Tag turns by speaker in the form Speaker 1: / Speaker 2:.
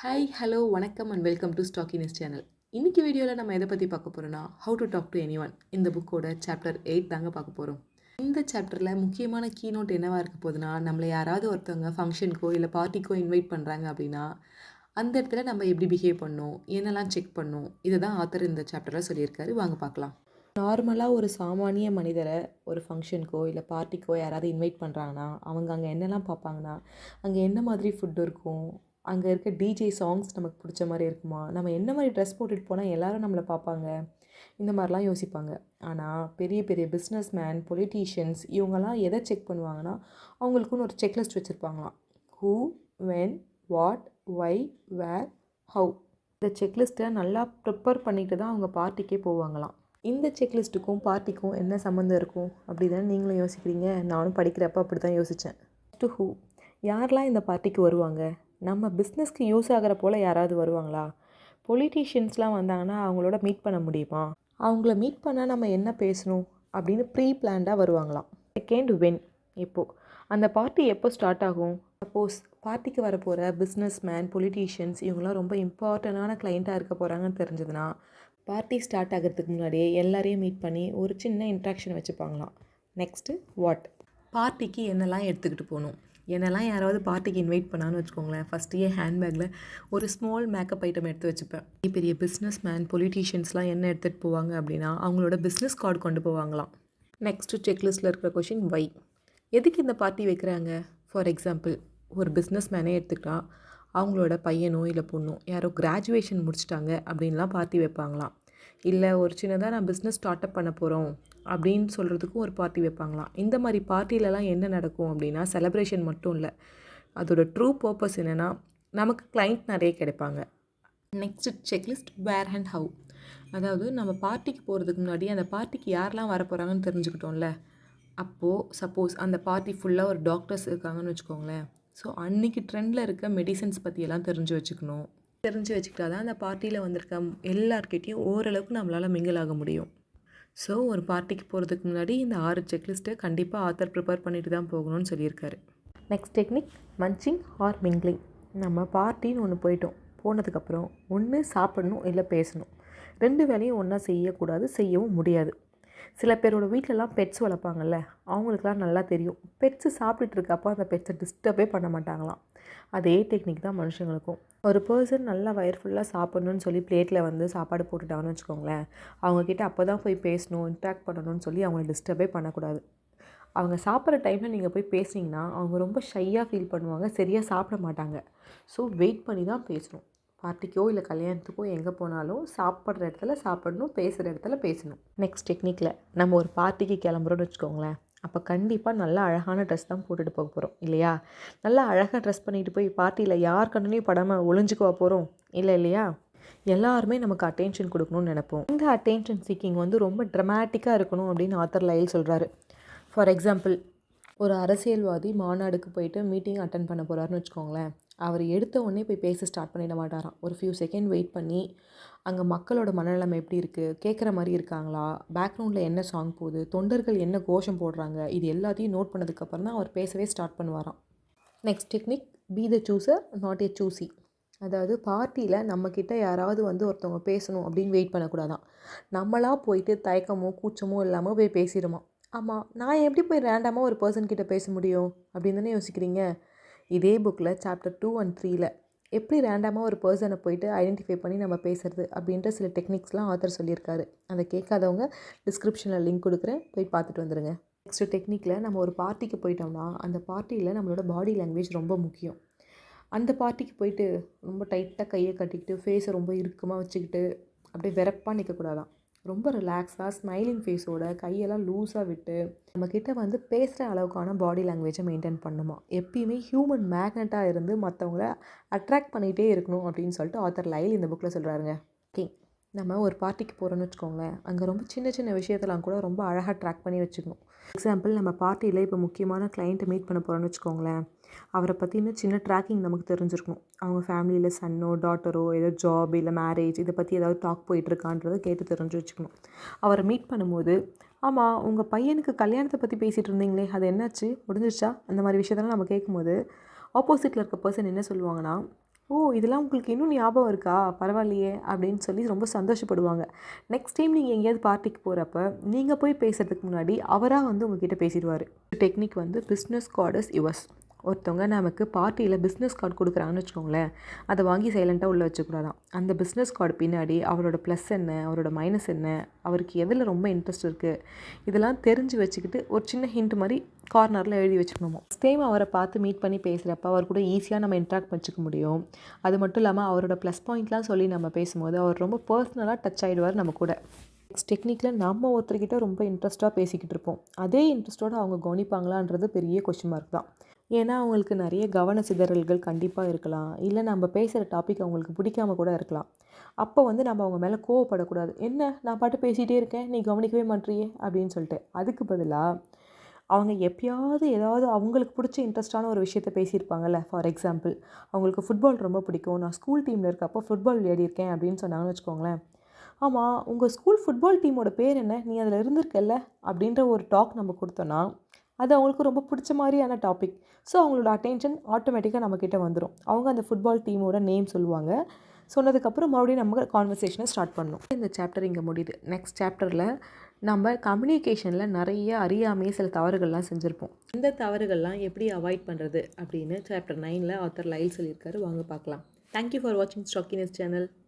Speaker 1: Hi, hello, வணக்கம் and welcome to Stockiness channel. இன்னைக்கு வீடியோவில் நம்ம எதை பற்றி பார்க்க போகிறோம்னா, how to talk to anyone இந்த புக்கோட சாப்டர் 8 தாங்க பார்க்க போகிறோம். இந்த சாப்டரில் முக்கியமான கீநோட் என்னவா இருக்க போகுதுன்னா, நம்மளை யாராவது ஒருத்தவங்க ஃபங்க்ஷனுக்கோ இல்லை பார்ட்டிக்கோ இன்வைட் பண்ணுறாங்க அப்படின்னா, அந்த இடத்துல நம்ம எப்படி பிஹேவ் பண்ணணும், என்னெல்லாம் செக் பண்ணணும், இதை தான் ஆத்தர் இந்த சாப்டரில் சொல்லியிருக்காரு. வாங்க பார்க்கலாம். நார்மலாக ஒரு சாமானிய மனிதரை ஒரு ஃபங்க்ஷனுக்கோ இல்லை பார்ட்டிக்கோ யாராவது இன்வைட் பண்ணுறாங்கன்னா, அவங்க அங்கே என்னெல்லாம் பார்ப்பாங்கன்னா, அங்கே என்ன மாதிரி ஃபுட் இருக்கும், அங்கே இருக்க டிஜே சாங்ஸ் நமக்கு பிடிச்ச மாதிரி இருக்குமா, நம்ம என்ன மாதிரி ட்ரெஸ் போட்டுட்டு போனால் எல்லோரும் நம்மளை பார்ப்பாங்க, இந்த மாதிரிலாம் யோசிப்பாங்க. ஆனால் பெரிய பெரிய பிஸ்னஸ் மேன், பொலிட்டீஷியன்ஸ் இவங்கெல்லாம் எதை செக் பண்ணுவாங்கன்னா, அவங்களுக்குன்னு ஒரு செக்லிஸ்ட் வச்சுருப்பாங்களாம். Who, when, what, why, where, how. இந்த செக்லிஸ்ட்டை நல்லா ப்ரிப்பேர் பண்ணிட்டு தான் அவங்க பார்ட்டிக்கே போவாங்களாம். இந்த செக்லிஸ்ட்டுக்கும் பார்ட்டிக்கும் என்ன சம்மந்தம் இருக்கும் அப்படி தானே நீங்களும் யோசிக்கிறீங்க. நானும் படிக்கிறப்ப அப்படி தான் யோசித்தேன். டு ஹூ, யாரெல்லாம் இந்த பார்ட்டிக்கு வருவாங்க, நம்ம பிஸ்னஸ்க்கு யூஸ் ஆகிற போல் யாராவது வருவாங்களா, பொலிட்டீஷியன்ஸ்லாம் வந்தாங்கன்னா அவங்களோட மீட் பண்ண முடியுமா, அவங்கள மீட் பண்ணால் நம்ம என்ன பேசணும் அப்படின்னு ப்ரீ பிளான்டாக வருவாங்களாம். செகண்ட், வென், எப்போது அந்த பார்ட்டி எப்போ ஸ்டார்ட் ஆகும். சப்போஸ் பார்ட்டிக்கு வரப்போகிற பிஸ்னஸ் மேன், பொலிட்டீஷியன்ஸ் இவங்களாம் ரொம்ப இம்பார்ட்டண்டான கிளைண்ட்டாக இருக்க போகிறாங்கன்னு தெரிஞ்சதுன்னா, பார்ட்டி ஸ்டார்ட் ஆகிறதுக்கு முன்னாடியே எல்லாரையும் மீட் பண்ணி ஒரு சின்ன இன்ட்ராக்ஷன் வச்சுப்பாங்களாம். நெக்ஸ்ட்டு, வாட், பார்ட்டிக்கு என்னெல்லாம் எடுத்துக்கிட்டு போகணும். என்னெல்லாம் யாராவது பார்ட்டிக்கு இன்வைட் பண்ணான்னு வச்சுக்கோங்களேன், ஃபஸ்ட்டு ஹேண்ட்பேக்கில் ஒரு ஸ்மால் மேக்கப் ஐட்டம் எடுத்து வச்சுப்பேன். பெரிய பிஸ்னஸ் மேன், பொலிட்டீஷியன்ஸ்லாம் என்ன எடுத்துகிட்டு போவாங்க அப்படின்னா, அவங்களோட பிஸ்னஸ் கார்டு கொண்டு போவாங்களாம். நெக்ஸ்ட்டு செக்லிஸ்ட்டில் இருக்கிற கொஷின், வை, எதுக்கு இந்த பார்ட்டி வைக்கிறாங்க. ஃபார் எக்ஸாம்பிள், ஒரு பிஸ்னஸ் மேனே எடுத்துக்கிட்டா அவங்களோட பையனோ இல்லை பொண்ணோ யாரோ கிராஜுவேஷன் முடிச்சிட்டாங்க அப்படின்லாம் பார்ட்டி வைப்பாங்களாம். இல்லை ஒரு சின்னதாக நான் பிஸ்னஸ் ஸ்டார்ட் அப் பண்ண போகிறோம் அப்படின்னு சொல்கிறதுக்கும் ஒரு பார்ட்டி வைப்பாங்களாம். இந்த மாதிரி பார்ட்டிலலாம் என்ன நடக்கும் அப்படின்னா, செலிப்ரேஷன் மட்டும் இல்லை, அதோட ட்ரூ பர்பஸ் என்னென்னா நமக்கு கிளைண்ட் நிறைய கிடைப்பாங்க. Next checklist, where and how, அதாவது நம்ம பார்ட்டிக்கு போகிறதுக்கு முன்னாடி அந்த பார்ட்டிக்கு யாரெல்லாம் வர போகிறாங்கன்னு தெரிஞ்சுக்கிட்டோம்ல. அப்போது சப்போஸ் அந்த பார்ட்டி ஃபுல்லாக ஒரு டாக்டர்ஸ் இருக்காங்கன்னு வச்சுக்கோங்களேன். ஸோ அன்றைக்கி ட்ரெண்டில் இருக்க மெடிசன்ஸ் பற்றியெல்லாம் தெரிஞ்சு வச்சுக்கணும். தெரிஞ்சு வச்சுக்கிட்டா தான் அந்த பார்ட்டியில் வந்திருக்க எல்லார்கிட்டையும் ஓரளவுக்கு நம்மளால் மிங்கிள் ஆக முடியும். ஸோ ஒரு பார்ட்டிக்கு போகிறதுக்கு முன்னாடி இந்த 6 செக்லிஸ்ட்டை கண்டிப்பாக ஆத்தர் ப்ரிப்பேர் பண்ணிட்டு தான் போகணும்னு சொல்லியிருக்காரு. Next technique, munching or mingling. நம்ம பார்ட்டின்னு ஒன்று போயிட்டோம், போனதுக்கப்புறம் ஒன்று சாப்பிடணும் இல்லை பேசணும். 2 வேலையும் ஒன்றா செய்யக்கூடாது, செய்யவும் முடியாது. சில பேரோட வீட்டிலலாம் பெட்ஸ் வளர்ப்பாங்கல்ல, அவங்களுக்குலாம் நல்லா தெரியும். பெட்ஸு சாப்பிட்டுட்டு இருக்கப்போ அந்த பெட்ஸை டிஸ்டர்பே பண்ண மாட்டாங்களாம். அதே டெக்னிக் தான் மனுஷங்களுக்கும். ஒரு பர்சன் நல்லா வயிறு ஃபுல்லாக சாப்பிட்ணுன்னு சொல்லி பிளேட்டில் வந்து சாப்பாடு போட்டுட்டாங்கன்னு வச்சுக்கோங்களேன், அவங்கக்கிட்ட அப்போ தான் போய் பேசணும், இன்ட்ராக்ட் பண்ணணும்னு சொல்லி அவங்கள டிஸ்டர்பே பண்ணக்கூடாது. அவங்க சாப்பிட்ற டைமில் நீங்கள் போய் பேசினீங்கன்னா அவங்க ரொம்ப ஷையாக ஃபீல் பண்ணுவாங்க, சரியாக சாப்பிட மாட்டாங்க. ஸோ வெயிட் பண்ணி தான் பேசணும். பார்ட்டிக்கோ இல்லை கல்யாணத்துக்கோ எங்கே போனாலும் சாப்பிட்ற இடத்துல சாப்பிடணும், பேசுகிற இடத்துல பேசணும். நெக்ஸ்ட் டெக்னிக்கில், நம்ம ஒரு பார்ட்டிக்கு கிளம்புறோன்னு வச்சுக்கோங்களேன், அப்போ கண்டிப்பாக நல்லா அழகான ட்ரெஸ் தான் போட்டுட்டு போக போகிறோம் இல்லையா. நல்லா அழகாக ட்ரெஸ் பண்ணிட்டு போய் பார்ட்டியில் யார் கண்ணுலையும் படாமல் ஒளிஞ்சுக்குவா போகிறோம் இல்லையா. எல்லாருமே நமக்கு அட்டென்ஷன் கொடுக்கணும்னு நினைப்போம். இந்த அட்டென்ஷன் சீக்கிங் வந்து ரொம்ப ட்ரமாட்டிக்காக இருக்கணும் அப்படின்னு ஆத்தர் லைல் சொல்கிறாரு. ஃபார் எக்ஸாம்பிள், ஒரு அரசியல்வாதி மாநாடுக்கு போயிட்டு மீட்டிங் அட்டன் பண்ண போகிறாருன்னு வச்சுக்கோங்களேன், அவர் எடுத்த உடனே போய் பேச ஸ்டார்ட் பண்ணிட மாட்டாராம். ஒரு ஃபியூ செகண்ட் வெயிட் பண்ணி அங்கே மக்களோட மனநிலைமை எப்படி இருக்குது, கேட்குற மாதிரி இருக்காங்களா, பேக்ரவுண்டில் என்ன சாங் போகுது, தொண்டர்கள் என்ன கோஷம் போடுறாங்க, இது எல்லாத்தையும் நோட் பண்ணதுக்கப்புறம் தான் அவர் பேசவே ஸ்டார்ட் பண்ணுவாராம். Next technique, be the chooser not a choosy. அதாவது பார்ட்டியில் நம்மக்கிட்ட யாராவது வந்து ஒருத்தவங்க பேசணும் அப்படின்னு வெயிட் பண்ணக்கூடாதான். நம்மளாக போயிட்டு தயக்கமோ கூச்சமோ இல்லாமல் போய் பேசிடுமா. ஆமாம், நான் எப்படி போய் ரேண்டமாக ஒரு பர்சன்கிட்ட பேச முடியும் அப்படின்னு தானே யோசிக்கிறீங்க. இதே புக்கில் சாப்டர் 2 and 3ல் எப்படி ரேண்டமாக ஒரு பர்சனை போயிட்டு ஐடென்டிஃபை பண்ணி நம்ம பேசுகிறது அப்படின்ற சில டெக்னிக்ஸ்லாம் ஆத்தர் சொல்லியிருக்காரு. அதை கேட்காதவங்க டிஸ்கிரிப்ஷனில் லிங்க் கொடுக்குறேன், போய் பார்த்துட்டு வந்துடுங்க. நெக்ஸ்ட் டெக்னிக்கில், நம்ம ஒரு பார்ட்டிக்கு போயிட்டோம்னா அந்த பார்ட்டியில் நம்மளோட பாடி லாங்குவேஜ் ரொம்ப முக்கியம். அந்த பார்ட்டிக்கு போயிட்டு ரொம்ப டைட்டாக கையை கட்டிக்கிட்டு ஃபேஸை ரொம்ப இறுக்கமாக வச்சுக்கிட்டு அப்படியே வெறப்பாக நிற்கக்கூடாதான். ரொம்ப ரிலாக்ஸாக ஸ்மைலிங் ஃபேஸோட கையெல்லாம் லூஸாக விட்டு நம்மக்கிட்ட வந்து பேசுகிற அளவுக்கான பாடி லாங்குவேஜை மெயின்டைன் பண்ணுமா. எப்பயுமே ஹியூமன் மேக்னெட்டாக இருந்து மற்றவங்கள அட்ராக்ட் பண்ணிகிட்டே இருக்கணும் அப்படின்னு சொல்லிட்டு ஆத்தர் லைல் இந்த புக்கில் சொல்கிறாருங்க. ஓகே, நம்ம ஒரு பார்ட்டிக்கு போகிறோன்னு வச்சுக்கோங்களேன், அங்கே ரொம்ப சின்ன சின்ன விஷயத்தெல்லாம் கூட ரொம்ப அழகாக ட்ராக் பண்ணி வச்சுக்கணும். எக்ஸாம்பிள், நம்ம பார்ட்டியில் இப்போ முக்கியமான கிளைண்ட்டை மீட் பண்ண போகிறோன்னு வச்சுக்கோங்களேன், அவரை பற்றின சின்ன ட்ராக்கிங் நமக்கு தெரிஞ்சிருக்கணும். அவங்க ஃபேமிலியில் சன்னோ டாட்டரோ ஏதோ ஜாப் இல்லை மேரேஜ் இதை பற்றி ஏதாவது டாக் போயிட்டுருக்கான்றதை கேட்டு தெரிஞ்சு வச்சுக்கணும். அவரை மீட் பண்ணும்போது, ஆமாம் உங்கள் பையனுக்கு கல்யாணத்தை பற்றி பேசிகிட்டு இருந்தீங்களே, அது என்னாச்சு, முடிஞ்சிருச்சா, அந்த மாதிரி விஷயத்தெல்லாம் நம்ம கேட்கும்போது ஆப்போசிட்டில் இருக்க பர்சன் என்ன சொல்லுவாங்கன்னா, ஓ! இதெல்லாம் உங்களுக்கு இன்னும் ஞாபகம் இருக்கா? பரவாயில்லையே! அப்படின்னு சொல்லி ரொம்ப சந்தோஷப்படுவாங்க. நெக்ஸ்ட் டைம் நீங்க எங்கேயாவது பார்ட்டிக்கு போறப்ப, நீங்க போய் பேசுறதுக்கு முன்னாடி அவரா வந்து உங்ககிட்ட பேசிருவாரு. டெக்னிக் வந்து பிசினஸ் கார்ட் இஸ் யுவர்ஸ். ஒருத்தவங்க நமக்கு பார்ட்டியில பிசினஸ் கார்ட் குடுக்குறாங்கன்னு வச்சுக்கோங்களேன், அத வாங்கி சைலன்ட்டா உள்ள வச்சுக்கக்கூடாதாம். அந்த பிசினஸ் கார்டு பின்னாடி அவரோட ப்ளஸ் என்ன? அவரோட மைனஸ் என்ன? அவருக்கு எதுல ரொம்ப இன்ட்ரெஸ்ட் இருக்கு? இதெல்லாம் தெரிஞ்சு வச்சுக்கிட்டு ஒரு சின்ன ஹிண்ட் மாரி கார்னர்ல எழுதி வச்சுக்கணுமா. நெக்ஸ்ட் டைம் அவர பார்த்து மீட் பண்ணி பேசுறப்ப, அவர் கூட ஈஸியா நம்ம இன்டராக்ட் வச்சுக்க முடியும். அது மட்டும் இல்லாம அவரோட ப்ளஸ் பாயிண்ட்லாம் சொல்லி நம்ம பேசும்போது, அவர் ரொம்ப பர்சனலா டச் ஆயிடுவார் நம்ம கூட. நெக்ஸ்ட் டெக்னிக்ல நம்ம ஒருத்தர்கிட்ட ரொம்ப இன்ட்ரெஸ்ட்டா பேசிக்கிட்டு இருப்போம். அதே இன்ட்ரெஸ்ட்டோட அவங்க கவனிப்பாங்களான்றது பெரிய கொஸ்டின் மார்க் தான். ஏன்னா, அவங்களுக்கு நெறைய கவன சிதறல்கள் கண்டிப்பா இருக்கலாம். இல்ல நம்ம பேசுற டாபிக் அவங்களுக்கு பிடிக்காம கூட இருக்கலாம். அப்போ வந்து நம்ம அவங்க மேல கோவப்படக்கூடாது. "என்ன நான் பாட்டு பேசிட்டே இருக்கேன், நீ கவனிக்கவே மாட்றியே!" அப்படின்னு சொல்லிட்டு. அதுக்கு பதிலா, அவங்க எப்பயாவது ஏதாவது அவங்களுக்கு பிடிச்ச இன்ட்ரெஸ்ட்டான ஒரு விஷயத்த பேசியிருப்பாங்கல்ல. ஃபார் எக்ஸாம்பிள், அவங்களுக்கு ஃபுட்பால் ரொம்ப பிடிக்கும். "நான் ஸ்கூல் டீம்ல இருக்கப்போ ஃபுட்பால் விளையாடியிருக்கேன்" அப்படின்னு சொன்னாங்கன்னு வச்சுக்கோங்களேன். "ஆமா, உங்க ஸ்கூல் ஃபுட்பால் டீமோட பேர் என்ன? நீ அதில இருந்திருக்கல்ல?" அப்படின்ற ஒரு டாக் நம்ம குடுத்தோம்னா, அது அவங்களுக்கு ரொம்ப பிடிச்ச மாரியான டாபிக். ஸோ, அவங்களோட அட்டென்ஷன் ஆட்டோமேட்டிக்கா நம்மகிட்ட வந்துரும். அவங்க அந்த ஃபுட்பால் டீமோட நேம் சொல்லுவாங்க. சொன்னதுக்கப்புறம் மறுபடியும் நம்ம கான்வர்சேஷன ஸ்டார்ட் பண்ணணும். இந்த சாப்டர் இங்க முடியுது. நெக்ஸ்ட் சாப்டர்ல நம்ம கம்யூனிகேஷன்ல நெறைய அறியாமையே சில தவறுகள்லாம் செஞ்சிருப்போம். இந்த தவறுகள்லாம் எப்படி அவாய்ட் பண்றது அப்படின்னு சாப்டர் 9ல ஆத்தர் லைல் சொல்லியிருக்காரு. வாங்க பார்க்கலாம். தேங்க் யூ ஃபார் வாட்சிங் ஸ்டாக்கினஸ் சேனல்.